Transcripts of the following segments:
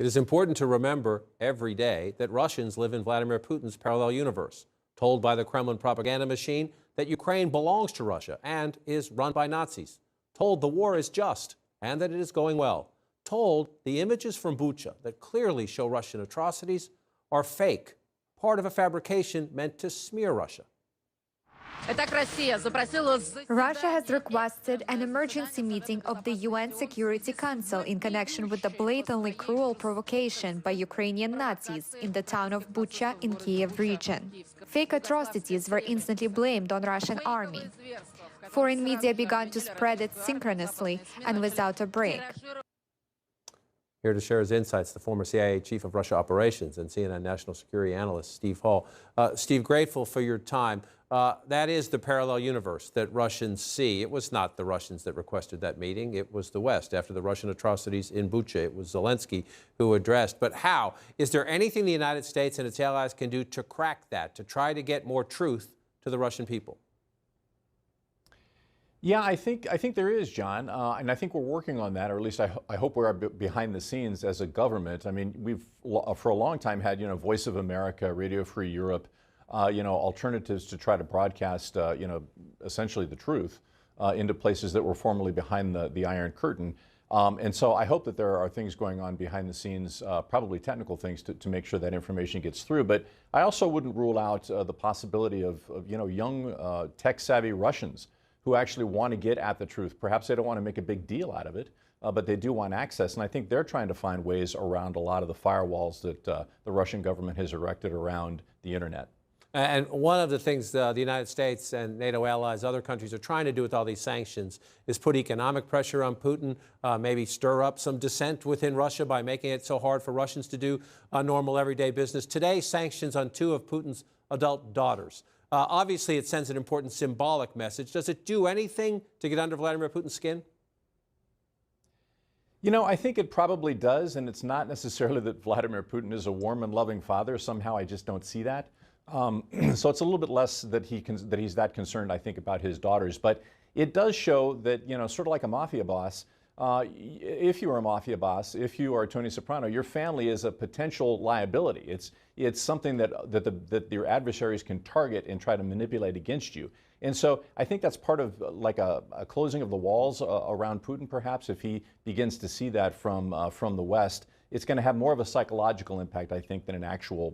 It is important to remember every day that Russians live in Vladimir Putin's parallel universe, told by the Kremlin propaganda machine that Ukraine belongs to Russia and is run by Nazis, told the war is just and that it is going well, told the images from Bucha that clearly show Russian atrocities are fake, part of a fabrication meant to smear Russia. Russia has requested an emergency meeting of the UN Security Council in connection with the blatantly cruel provocation by Ukrainian Nazis in the town of Bucha in Kiev region. Fake atrocities were instantly blamed on Russian army. Foreign media began to spread it synchronously and without a break. Here to share his insights, the former CIA Chief of Russia Operations and CNN National Security Analyst Steve Hall. Steve, grateful for your time. That is the parallel universe that Russians see. It was not the Russians that requested that meeting. It was the West. After the Russian atrocities in Bucha, it was Zelensky who addressed. But how? Is there anything the United States and its allies can do to crack that, to try to get more truth to the Russian people? Yeah, I think there is, John, and I think we're working on that, or at least I hope we're behind the scenes as a government. I mean, we've for a long time had, Voice of America, Radio Free Europe, alternatives to try to broadcast, essentially the truth into places that were formerly behind the Iron Curtain. And so I hope that there are things going on behind the scenes, probably technical things to make sure that information gets through. But I also wouldn't rule out the possibility of young tech-savvy Russians who actually want to get at the truth. Perhaps they don't want to make a big deal out of it, but they do want access. And I think they're trying to find ways around a lot of the firewalls that the Russian government has erected around the internet. And one of the things the United States and NATO allies, other countries are trying to do with all these sanctions is put economic pressure on Putin, maybe stir up some dissent within Russia by making it so hard for Russians to do normal everyday business. Today, sanctions on 2 of Putin's adult daughters. Obviously, it sends an important symbolic message. Does it do anything to get under Vladimir Putin's skin? I think it probably does, and it's not necessarily that Vladimir Putin is a warm and loving father. Somehow, I just don't see that. So it's a little bit less that he's that concerned, I think, about his daughters. But it does show that, sort of like a mafia boss, if you are a mafia boss, if you are Tony Soprano, your family is a potential liability. It's something that your adversaries can target and try to manipulate against you. And so I think that's part of like a closing of the walls around Putin, perhaps, if he begins to see that from the West. It's going to have more of a psychological impact, I think, than an actual,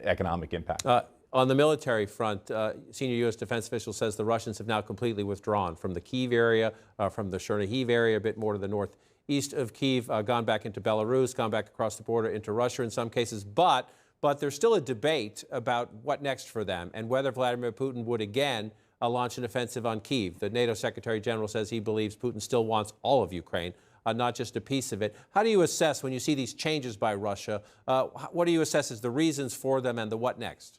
economic impact. On the military front, senior U.S. defense official says the Russians have now completely withdrawn from the Kyiv area, from the Chernihiv area, a bit more to the northeast of Kyiv, gone back into Belarus, gone back across the border into Russia in some cases. But there's still a debate about what next for them and whether Vladimir Putin would again launch an offensive on Kyiv. The NATO Secretary General says he believes Putin still wants all of Ukraine. Not just a piece of it. How do you assess, when you see these changes by Russia, what do you assess as the reasons for them and the what next?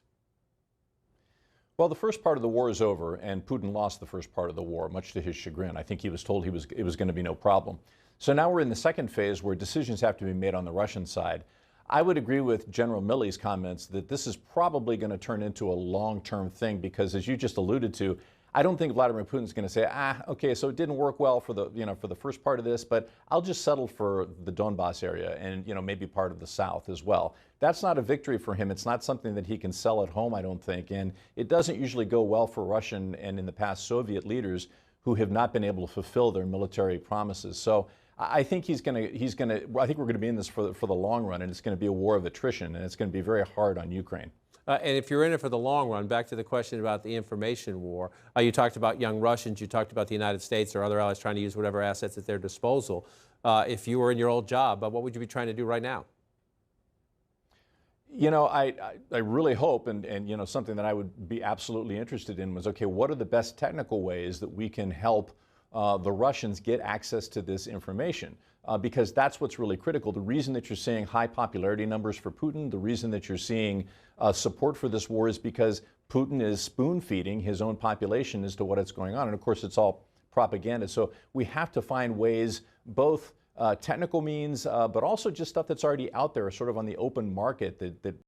Well, the first part of the war is over, and Putin lost the first part of the war, much to his chagrin. I think he was told it was going to be no problem. So now we're in the second phase where decisions have to be made on the Russian side. I would agree with General Milley's comments that this is probably going to turn into a long-term thing because, as you just alluded to, I don't think Vladimir Putin's going to say, okay, so it didn't work well for the first part of this, but I'll just settle for the Donbass area and, maybe part of the South as well. That's not a victory for him. It's not something that he can sell at home, I don't think. And it doesn't usually go well for Russian and, in the past, Soviet leaders who have not been able to fulfill their military promises. So I think I think we're going to be in this for the long run, and it's going to be a war of attrition, and it's going to be very hard on Ukraine. And if you're in it for the long run, back to the question about the information war, you talked about young Russians, you talked about the United States or other allies trying to use whatever assets at their disposal. If you were in your old job, what would you be trying to do right now? I really hope, and something that I would be absolutely interested in was, okay, what are the best technical ways that we can help the Russians get access to this information? Because that's what's really critical. The reason that you're seeing high popularity numbers for Putin, the reason that you're seeing support for this war is because Putin is spoon-feeding his own population as to what is going on. And of course, it's all propaganda. So we have to find ways, both technical means, but also just stuff that's already out there, sort of on the open market that